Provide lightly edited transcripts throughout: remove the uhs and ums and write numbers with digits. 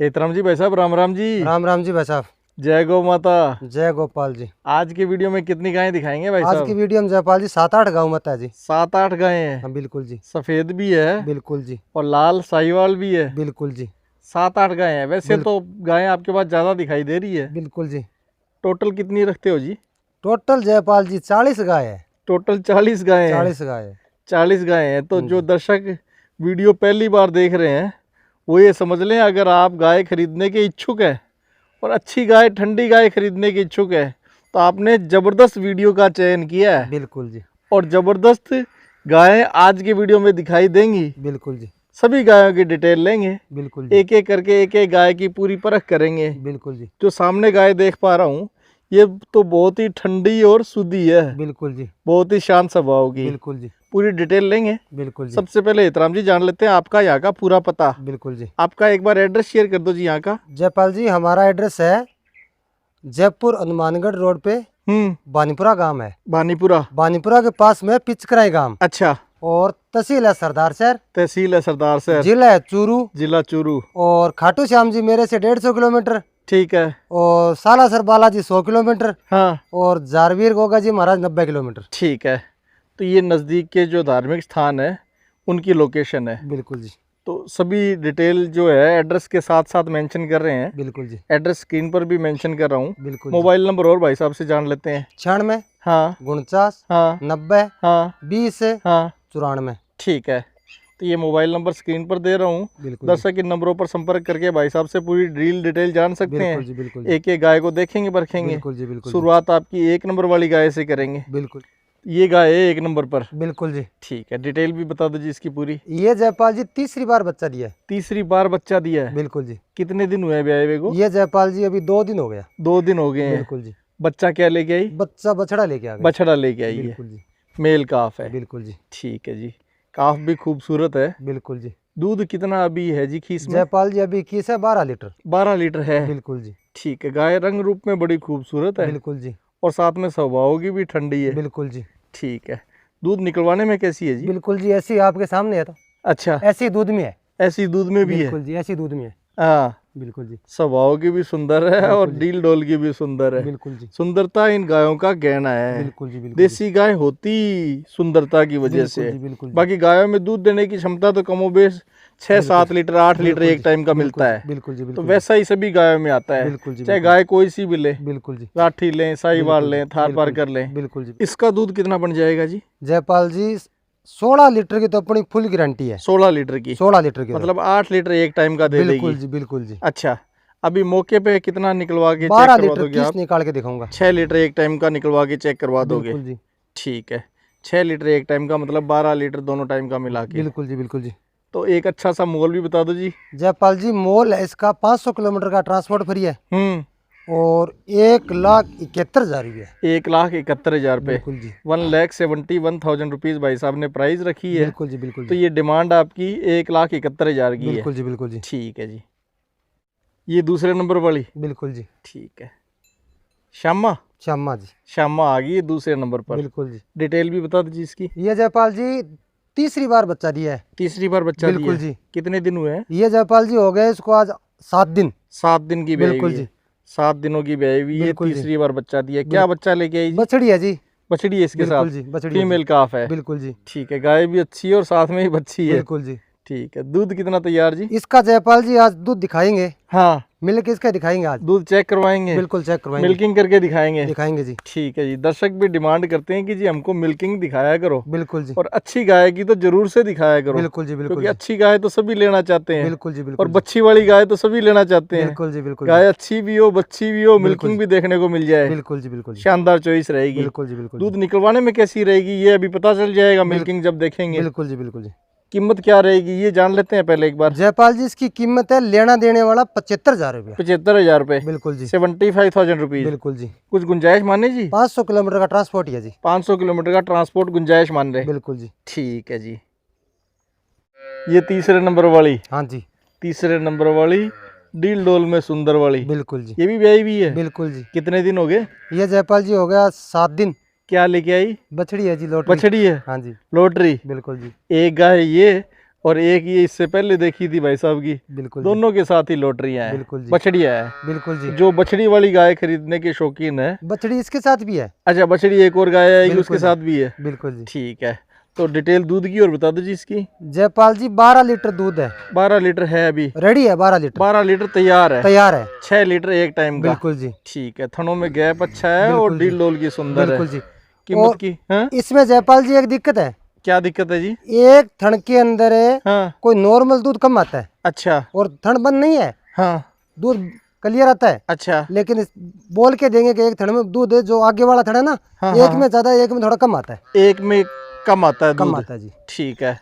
हेतराम जी भाई साहब, राम राम जी। राम राम जी भाई साहब। जय गौ माता। जय गोपाल जी। आज की वीडियो में कितनी गायें दिखाएंगे भाई आज साहब? की वीडियो में जयपाल जी 7-8 गाँव मत है जी। 7-8 गायें हैं। हाँ बिल्कुल जी। सफेद भी है बिल्कुल जी। और लाल साहिवाल भी है। बिल्कुल जी। 7-8 गायें हैं। वैसे तो गायें आपके पास ज्यादा दिखाई दे रही है। बिल्कुल जी। टोटल कितनी रखते हो जी? टोटल जयपाल जी 40 गाय है। टोटल 40 गायें हैं। 40 गाय है। 40 गायें हैं। तो जो जी। दर्शक वीडियो पहली बार देख रहे हैं वो ये समझ लें, अगर आप गाय खरीदने के इच्छुक है और अच्छी गाय, ठंडी गाय खरीदने के इच्छुक है तो आपने ज़बरदस्त वीडियो का चयन किया है। बिल्कुल जी। और ज़बरदस्त गायें आज की वीडियो में दिखाई देंगी। बिल्कुल जी। सभी गायों की डिटेल लेंगे, बिल्कुल जी। एक एक करके एक एक गाय की पूरी परख करेंगे। बिल्कुल जी। जो सामने गाय देख पा रहा हूँ ये तो बहुत ही ठंडी और शुद्धि है। बिल्कुल जी। बहुत ही शांत स्वभाव की। बिल्कुल जी। पूरी डिटेल लेंगे। बिल्कुल जी। सबसे पहले हेतराम जी जान लेते हैं आपका यहाँ का पूरा पता। बिल्कुल जी। आपका एक बार एड्रेस शेयर कर दो जी यहाँ का। जयपाल जी हमारा एड्रेस है जयपुर हनुमानगढ़ रोड पे बानीपुरा गांव है। बानीपुरा। बानीपुरा के पास में पिचकराई गांव। अच्छा। और तहसील है सरदार शहर। तहसील है सरदार शहर। जिला है चूरू। जिला चूरू। और खाटू श्याम जी मेरे से 150 किलोमीटर। ठीक है। और सालासर बालाजी 100 किलोमीटर। हाँ। और जारवीर गोगा जी महाराज 90 किलोमीटर। ठीक है। तो ये नज़दीक के जो धार्मिक स्थान है उनकी लोकेशन है। बिल्कुल जी। तो सभी डिटेल जो है एड्रेस के साथ साथ मेंशन कर रहे हैं। बिल्कुल जी। एड्रेस स्क्रीन पर भी मेंशन कर रहा हूँ। बिल्कुल। मोबाइल नंबर और भाई साहब से जान लेते हैं। 96 हाँ 49 हाँ 90 हाँ 20 हाँ 94। ठीक है। तो ये मोबाइल नंबर स्क्रीन पर दे रहा हूँ। बिल्कुल। दर्शक इन नंबरों पर संपर्क करके भाई साहब से पूरी ड्रील डिटेल जान सकते बिल्कुल हैं। जी। बिल्कुल। एक एक गाय को देखेंगे परखेंगे। बिल्कुल जी। बिल्कुल। शुरुआत आपकी 1 नंबर वाली गाय से करेंगे। बिल्कुल। ये गाय है 1 नंबर पर। बिल्कुल जी। ठीक है। डिटेल भी बता दो जी इसकी पूरी। ये जयपाल जी तीसरी बार बच्चा दिया है। तीसरी बार बच्चा दिया है। बिल्कुल जी। कितने दिन हुए ब्याह हुए को? ये जयपाल जी अभी 2 दिन हो गया। 2 दिन हो गए हैं। बिल्कुल जी। बच्चा क्या लेके आई? बच्चा बछड़ा लेके आ गया। बछड़ा लेके आई है। बिल्कुल जी। मेल काफ है। बिल्कुल जी। ठीक है जी। काफ भी खूबसूरत है। बिल्कुल जी। दूध कितना अभी है जी खीस में? जयपाल जी अभी किस है 12 लीटर। 12 लीटर है। बिल्कुल जी। ठीक है। गाय रंग रूप में बड़ी खूबसूरत है। बिल्कुल जी। और साथ में स्वभाव की भी ठंडी है। बिल्कुल जी। ठीक है। दूध निकलवाने में कैसी है जी? बिल्कुल जी ऐसी आपके सामने है। तो अच्छा। ऐसी दूध में है। ऐसी दूध में भी है? बिल्कुल जी ऐसी दूध में है। हाँ। बिल्कुल जी। स्वभाव की भी सुंदर है और डील डोल की भी सुंदर है। बिल्कुल जी। सुंदरता इन गायों का गहना है। बिल्कुल जी। बिल्कुल। देसी गाय होती सुंदरता की वजह से। बिल्कुल जी। बाकी गायों में दूध देने की क्षमता तो कमोबेश 6-7 लीटर 8 लीटर एक टाइम का मिलता है। बिल्कुल जी। तो वैसा ही सभी गायों में आता है। बिल्कुल जी। चाहे गाय कोई सी भी ले, बिल्कुल जी। राठी लें, साहिवाल लें, थार पार कर लें। बिल्कुल जी। इसका दूध कितना बन जाएगा जी? जयपाल जी 16 लीटर की तो अपनी फुल गारंटी है। 16 लीटर की? 16 लीटर की मतलब 8 लीटर एक टाइम का दे देगी। बिल्कुल जी। बिल्कुल जी। अच्छा। अभी मौके पे कितना निकलवा के 12 चेक करवा लीटर दोगे किस आप? निकाल के दिखाऊंगा। 6 लीटर एक टाइम का निकलवा के चेक करवा दोगे? बिल्कुल जी। ठीक है। 6 लीटर एक टाइम का मतलब 12 लीटर दोनों टाइम का मिला के। बिल्कुल जी। बिल्कुल जी। तो एक अच्छा सा मोल भी बता दो जी। जयपाल जी मोल है इसका 500 किलोमीटर का ट्रांसपोर्ट फ्री है। और 1,71,000 रुपये। 1,71,000 रुपये। बिल्कुल जी। 1,71,000 रुपीज़ भाई साहब ने प्राइस रखी है। बिल्कुल जी। बिल्कुल तो जी। ये डिमांड आपकी 1,71,000 की है। बिल्कुल जी। बिल्कुल जी। ठीक है जी। ये दूसरे नंबर वाली? बिल्कुल जी। ठीक है। श्यामा? श्यामा जी। श्यामा आ गई है दूसरे नंबर पर। बिल्कुल जी। डिटेल भी बता दीजिए इसकी। ये जयपाल जी तीसरी बार बच्चा दिया है। तीसरी बार बच्चा दिया? बिल्कुल जी। कितने दिन हुए हैं? ये जयपाल जी हो गए इसको आज 7 दिन। 7 दिन की ब्याई बिल्कुल हुई है। जी। 7 दिनों की ब्याई हुई है। बिल्कुल जी। तीसरी बार बच्चा दिया। क्या बच्चा लेके आई जी? बछड़ी है जी। बछड़ी है इसके बिल्कुल साथ? जी। बछड़ी है फीमेल काफ है? बिल्कुल जी। ठीक है। गाय भी अच्छी है और साथ में ही बच्ची है। बिल्कुल जी। ठीक है। दूध कितना तैयार जी? इसका जयपाल जी आज दूध दिखाएंगे। हाँ। मिल्क इसका दिखाएंगे आज। दूध चेक करवाएंगे? बिल्कुल चेक करवाएंगे। मिल्किंग करके दिखाएंगे? दिखाएंगे जी। ठीक है जी। दर्शक भी डिमांड करते हैं कि जी हमको मिल्किंग दिखाया करो। बिल्कुल जी। और अच्छी गाय की तो जरूर से दिखाया करो। बिल्कुल जी। बिल्कुल क्योंकि अच्छी गाय तो सभी लेना चाहते हैं। बिल्कुल जी। और बिल्कुल बच्ची वाली गाय तो सभी लेना चाहते हैं। बिल्कुल जी। बिल्कुल गाय अच्छी भी हो, बच्ची भी हो, मिल्किंग भी देखने को मिल जाए। बिल्कुल जी। बिल्कुल शानदार चॉइस रहेगी। बिल्कुल जी। बिल्कुल दूध निकलवाने में कैसी रहेगी ये अभी पता चल जाएगा मिल्किंग जब देखेंगे। बिल्कुल जी। बिल्कुल जी। कीमत क्या रहेगी ये जान लेते हैं पहले एक बार। जयपाल जी इसकी कीमत है लेना देने वाला 75,000 रुपये। 75,000 रुपये? बिल्कुल जी। 75,000 रुपीज। बिल्कुल जी। कुछ गुंजाइश माने जी? 500 किलोमीटर का ट्रांसपोर्ट है जी। 500 किलोमीटर का ट्रांसपोर्ट गुंजाइश मान रहे? बिल्कुल जी। ठीक है जी। ये तीसरे नंबर वाली? हाँ जी। तीसरे नंबर वाली डील डोल में सुंदर वाली? बिल्कुल जी। ये भी ब्याई भी है? बिल्कुल जी। कितने दिन हो गए? ये जयपाल जी हो गया 7 दिन। क्या लेके आई? बछड़ी है जी। लॉटरी। बछड़ी है? हाँ जी। लॉटरी? बिल्कुल जी। एक गाय ये और एक ये इससे पहले देखी थी भाई साहब की, बिल्कुल दोनों के साथ ही लॉटरियां हैं, बिल्कुल जी। बछड़ियां है। बिल्कुल जी। जो बछड़ी वाली गाय खरीदने के शौकीन है, बछड़ी इसके साथ भी है। अच्छा बछड़ी एक और गाय आएगी उसके बिल्कुल साथ भी है, बिल्कुल जी। ठीक है। तो डिटेल दूध की और बता दो जी इसकी। जयपाल जी 12 लीटर दूध है, 12 लीटर है अभी, रेडी है, 12 लीटर 12 लीटर तैयार है, तैयार है। 6 लीटर एक टाइम का, बिल्कुल जी। ठीक है। थनों में गैप अच्छा है और बिल्कुल जी। डील डोल की सुंदर बिल्कुल है। जी। कीमत और की, हाँ इसमें जयपाल जी एक दिक्कत है, क्या दिक्कत है जी? एक थन के अंदर है हाँ कोई नॉर्मल दूध कम आता है, अच्छा, और थन बंद नहीं है, हाँ दूध क्लियर आता है। अच्छा, लेकिन बोल के देंगे कि एक थन में दूध है, जो आगे वाला थन है ना, हाँ, एक हाँ, में ज्यादा, एक में थोड़ा कम आता है। एक में कम आता है कम दूध, आता है जी। ठीक है।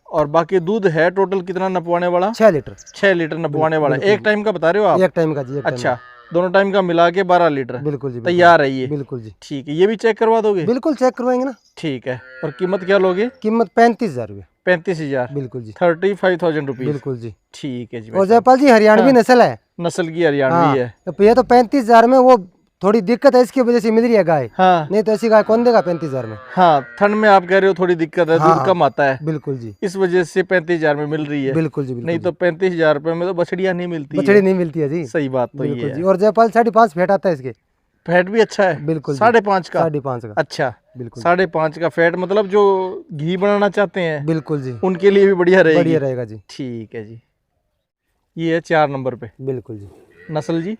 और बाकी दूध है टोटल कितना नपवाने वाला? 6 लीटर 6 लीटर नपवाने वाला, बिल्कुल एक टाइम का बता रहे हो आप? एक टाइम का जी, एक टाइम अच्छा, दोनों टाइम का मिला के 12 लीटर का। बिल्कुल जी। तैयार है ये, बिल्कुल जी। ठीक है। ये भी चेक करवा दोगे? बिल्कुल चेक करवाएंगे ना। ठीक है। और कीमत क्या लोगे? कीमत 35,000 रुपये। 35,000, बिल्कुल जी। 35,000 रुपीज, बिल्कुल जी। ठीक है जी। और जयपाल जी हरियाणवी नस्ल है, नस्ल की हरियाणवी हाँ। है, तो ये तो 35,000 में, वो थोड़ी दिक्कत है इसकी वजह से मिल रही है गाय, हाँ नहीं तो ऐसी गाय कौन देगा 35,000 में। हाँ। थन में आप कह रहे हो थोड़ी दिक्कत है, दूध हाँ, कम आता है, बिल्कुल जी। इस वजह से 35,000 में मिल रही है। बिल्कुल जी। बिल्कुल नहीं तो 35,000 रुपए में तो बछड़ियाँ नहीं मिलती है। बछड़ी नहीं मिलती है जी। सही बात तो ये बिल्कुल जी। है। और जयपाल 5.5 फैट आता है इसके। फैट भी अच्छा है, बिल्कुल जी। 5.5 का, 5.5 का। अच्छा। बिल्कुल 5.5 का फैट, मतलब जो घी बनाना चाहते हैं बिल्कुल जी, उनके लिए भी बढ़िया रहेगी, बढ़िया रहेगा जी। ठीक है जी। ये है 4 नंबर पे। बिल्कुल जी। नस्ल जी?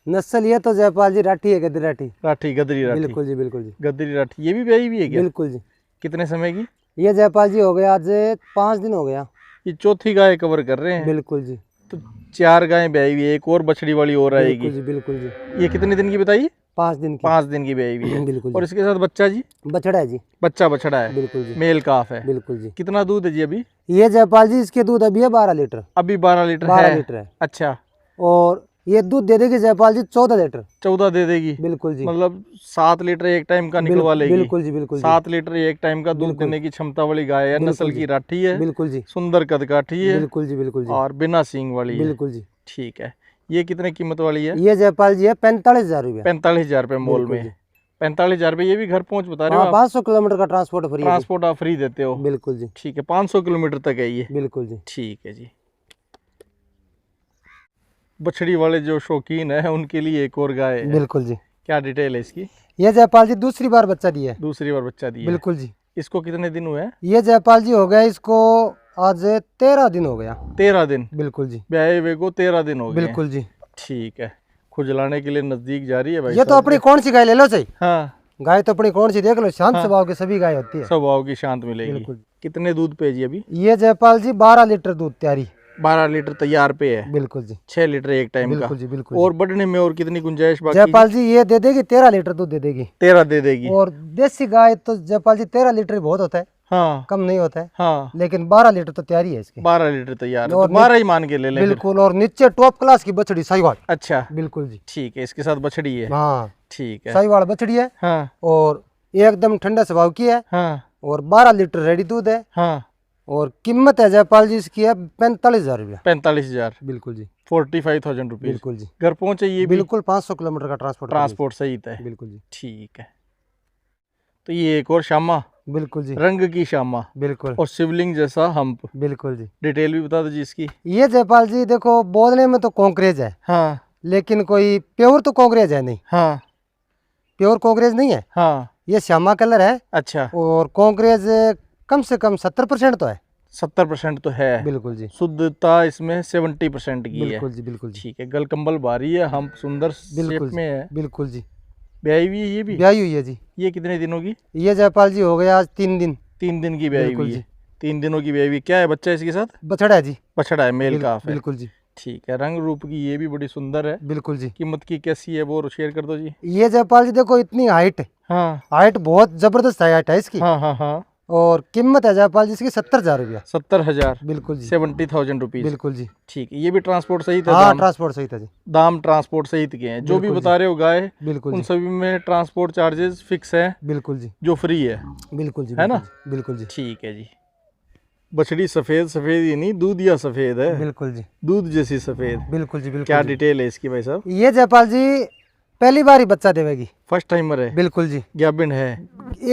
नस्ल ये तो जयपाल जी राठी है, गद्दी राठी। राठी, गदरी राठी। बिल्कुल जी। बिल्कुल जी। गदरी राठी, ये भी ब्याई भी है क्या? बिल्कुल जी। कितने समय की? ये जयपाल जी हो गया आज 5 दिन हो गया। ये चौथी गाय कवर कर रहे हैं, बिल्कुल जी। तो 4 गायें ब्याई हुई है, एक और बछड़ी वाली और आएगी। बिल्कुल जी। बिल्कुल जी। ये कितने दिन की बताइए? 5 दिन की। 5 दिन की ब्याई हुई है। बिल्कुल और जी। इसके साथ बच्चा जी? बछड़ा है जी। बच्चा बछड़ा है, बिल्कुल जी। मेल काफ है। बिल्कुल जी। कितना दूध है जी अभी? ये जयपाल जी इसके दूध अभी है 12 लीटर। अभी 12 लीटर 12 है, लीटर है। अच्छा। और ये दूध दे देगी जयपाल जी 14 लीटर। 14 दे देगी, बिल्कुल जी। मतलब 7 लीटर एक टाइम का निकलवा लेगी। बिल्कुल जी। बिल्कुल जी। 7 लीटर एक टाइम का दूध बिल्कुल। देने की क्षमता वाली गाय है। बिल्कुल नस्ल जी। की राठी है, बिल्कुल जी। सुंदर कदकाठी है, बिल्कुल जी। बिल्कुल जी। और बिना सींग वाली है, बिल्कुल जी। ठीक है। ये कितने कीमत वाली है? ये जयपाल जी है 45,000 रुपये। 45,000 रुपये मोल बिल्कुल में। जी। 45,000 रुपये, ये भी घर पहुंच बता रहे हो हाँ, आप? 500 किलोमीटर का ट्रांसपोर्ट फ्री है जी। ट्रांसपोर्ट आप फ्री देते हो? बिल्कुल जी। ठीक है, 500 किलोमीटर तक है ये, बिल्कुल जी। ठीक है जी। बछड़ी वाले जो शौकीन है उनके लिए एक और गाय है, बिल्कुल जी। क्या डिटेल है इसकी? ये जयपाल जी दूसरी बार बच्चा दिया है। दूसरी बार बच्चा दिया है। बिल्कुल जी। इसको कितने दिन हुए हैं? ये जयपाल जी हो गया इसको आज 13 दिन हो गया। 13 दिन, बिल्कुल जी। ब्याहे हुए को 13 दिन हो गए हैं। बिल्कुल जी। ठीक है। खुजलाने के लिए नजदीक जा रही है भाई ये तो साहब अपनी के। कौन सी गाय ले लो सही, हाँ, गाय तो अपनी कौन सी देख लो, शांत हाँ। स्वभाव की सभी गाय होती है। स्वभाव की शांत मिलेगी। बिल्कुल। कितने दूध पे है जी अभी? ये जयपाल जी 12 लीटर दूध तैयारी। 12 लीटर तैयार पे है, बिल्कुल जी। 6 लीटर एक टाइम का। बिल्कुल जी। बिल्कुल और बढ़ने में और कितनी गुंजाइश बाकी? जयपाल जी ये दे देगी 13 लीटर दूध दे देगी। 13 दे देगी। और देसी गाय तो जयपाल जी 13 लीटर बहुत होता है, हाँ कम नहीं होता है, हाँ, लेकिन 12 लीटर तो तैयारी है इसकी। 12 लीटर तैयार है, और तो 12 ही मान के ले लें फिर। बिल्कुल। और नीचे टॉप क्लास की बछड़ी साहिवाल। अच्छा, बिल्कुल जी। ठीक है। इसके साथ बछड़ी है, हाँ, ठीक है। साहिवाल बछड़ी है, हाँ और एकदम ठंडा स्वभाव की है, हाँ और 12 लीटर रेडी दूध है। हाँ। और कीमत है जयपाल जी इसकी है 45,000 रुपया। 45,000, बिल्कुल जी। 45,000 रुपीज। बिल्कुल जी। घर पहुंचे ये भी? बिल्कुल 500 किलोमीटर का ट्रांसपोर्ट। ट्रांसपोर्ट सहित है, बिल्कुल जी। ठीक है। तो ये एक और शामा, बिल्कुल जी। रंग की शामा, बिल्कुल। और शिवलिंग जैसा हम्प। बिल्कुल जी। डिटेल भी बता दो जी इसकी। ये जयपाल जी देखो बोलने में तो कॉन्क्रेज है, हाँ लेकिन कोई प्योर तो कॉन्क्रेज है नहीं, हाँ प्योर कॉन्क्रेज नहीं है। हाँ, ये श्यामा कलर है, अच्छा। और कॉन्क्रेज कम से कम 70% तो है। 70% तो है। बिल्कुल जी। शुद्धता इसमें 70% की है, बिल्कुल जी। बिल्कुल जी। ठीक है। गल कंबल भारी है, हम सुंदर बिल्कुल शेप जी। में है। बिल्कुल जी। ब्याई हुई है ये भी? ब्याई हुई है जी। ये कितने दिनों की? ये जयपाल जी हो गया आज 3 दिन। 3 दिन की ब्याई बिल्कुल हुई जी। है, 3 दिनों की ब्याई हुई। क्या है बच्चा इसके साथ? बछड़ा है जी। बछड़ा है, मेल काफ है, बिल्कुल जी। ठीक है। रंग रूप की ये भी बड़ी सुंदर है। बिल्कुल जी। कीमत की कैसी है वो शेयर कर दो जी। ये जयपाल जी देखो इतनी हाइट, हाँ हाइट बहुत जबरदस्त हाइट है इसकी। हाँ हाँ हाँ। और कीमत है जयपाल जी इसकी 70,000 रुपया। 70,000, बिल्कुल जी। 70,000 रुपीज, बिल्कुल जी। ठीक है। ये भी ट्रांसपोर्ट सहित है? हाँ, दाम ट्रांसपोर्ट सही था जी। दाम ट्रांसपोर्ट सहित के हैं जो भी बिल्कुल बता रहे हो गाय, बिल्कुल उन जी। सभी में ट्रांसपोर्ट चार्जेस फिक्स है, बिल्कुल जी। जो फ्री है, बिल्कुल जी। है ना? बिल्कुल जी। बिल्कुल जी। ठीक है जी। बछड़ी सफेद सफेद ही नहीं, दूध या सफेद है, बिल्कुल जी। दूध जैसी सफेद। बिल्कुल जी। बिल्कुल क्या जी। डिटेल है इसकी भाई साहब? ये जयपाल जी पहली बार ही बच्चा देवेगी। फर्स्ट टाइमर है? बिल्कुल जी। गाभिन है?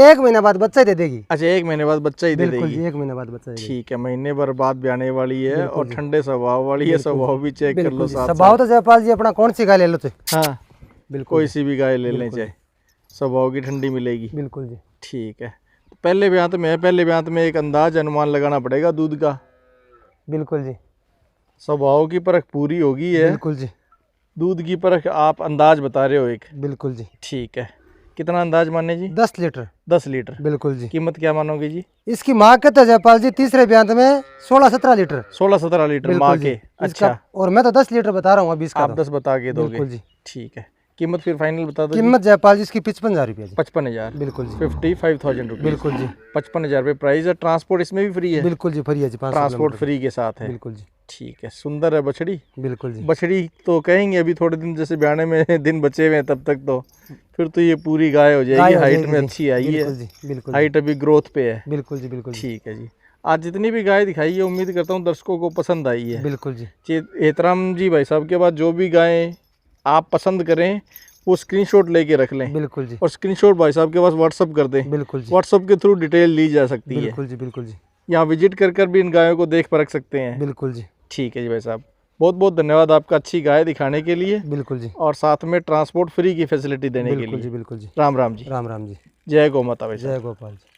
1 महीना बाद बच्चा ही दे देगी। अच्छा, 1 महीने बाद बच्चा ही दे बिल्कुल देगी? जी, 1 महीने बाद बच्चा ही। ठीक है, महीने भर बाद ब्याने वाली है और ठंडे स्वभाव वाली है। स्वभाव भी चेक कर लो साथ। स्वभाव तो जयपाल जी अपना कौन सी गाय ले लो तो। हाँ बिल्कुल, कोई सी भी गाय ले लें चाहे, स्वभाव की ठंडी मिलेगी। बिल्कुल जी। ठीक है, पहले ब्यांत में है, पहले ब्यांत में एक अंदाज अनुमान लगाना पड़ेगा दूध का। बिल्कुल जी। स्वभाव की परख पूरी होगी है, बिल्कुल जी। दूध की परख आप अंदाज बता रहे हो एक। बिल्कुल जी। ठीक है, कितना अंदाज माने जी? 10 लीटर। 10 लीटर। बिल्कुल जी। कीमत क्या मानोगे जी? इसकी माँ के तो जयपाल जी तीसरे ब्यांत में 16-17 लीटर। 16-17 लीटर माँ के? अच्छा, और मैं तो 10 लीटर बता रहा हूँ अभी इसका। आप 10 बता के दोगे? बिल्कुल जी। ठीक है, कीमत फिर फाइनल बता दो। कीमत जयपाल जी इसकी 55,000 रुपया जी। 55,000? बिल्कुल जी। 55,000 रुपये। बिल्कुल जी। 55,000 रुपये प्राइस है। ट्रांसपोर्ट इसमें भी फ्री है? बिल्कुल जी, फ्री है जी। 500 ट्रांसपोर्ट किलोमीटर। फ्री के साथ है? बिल्कुल जी। ठीक है, सुंदर है बछड़ी। बिल्कुल जी। बछड़ी तो कहेंगे अभी थोड़े दिन जैसे ब्याने में दिन बचे हुए हैं तब तक तो फिर तो ये पूरी गाय हो जाएगी। हाइट में अच्छी आई है। बिल्कुल जी। बिल्कुल हाइट अभी ग्रोथ पे है। बिल्कुल जी। बिल्कुल जी। ठीक है जी, आज जितनी भी गाय दिखाई है उम्मीद करता हूँ दर्शकों को पसंद आई है। बिल्कुल जी। एहतराम जी भाई साहब के बाद जो भी गायें आप पसंद करें वो स्क्रीनशॉट लेके रख लें। बिल्कुल जी। और स्क्रीनशॉट भाई साहब के पास व्हाट्सअप कर दें। बिल्कुल जी। व्हाट्सअप के थ्रू डिटेल ली जा सकती है। बिल्कुल जी। बिल्कुल जी। यहाँ विजिट कर भी इन गायों को देख परख सकते हैं। बिल्कुल जी। ठीक है जी भाई साहब, बहुत बहुत धन्यवाद आपका अच्छी गाय दिखाने के लिए। बिल्कुल जी। और साथ में ट्रांसपोर्ट फ्री की फैसिलिटी देने के लिए। बिल्कुल जी। बिल्कुल जी। राम राम जी। राम राम जी। जय गौ माता भाई साहब। जय गोपाल जी।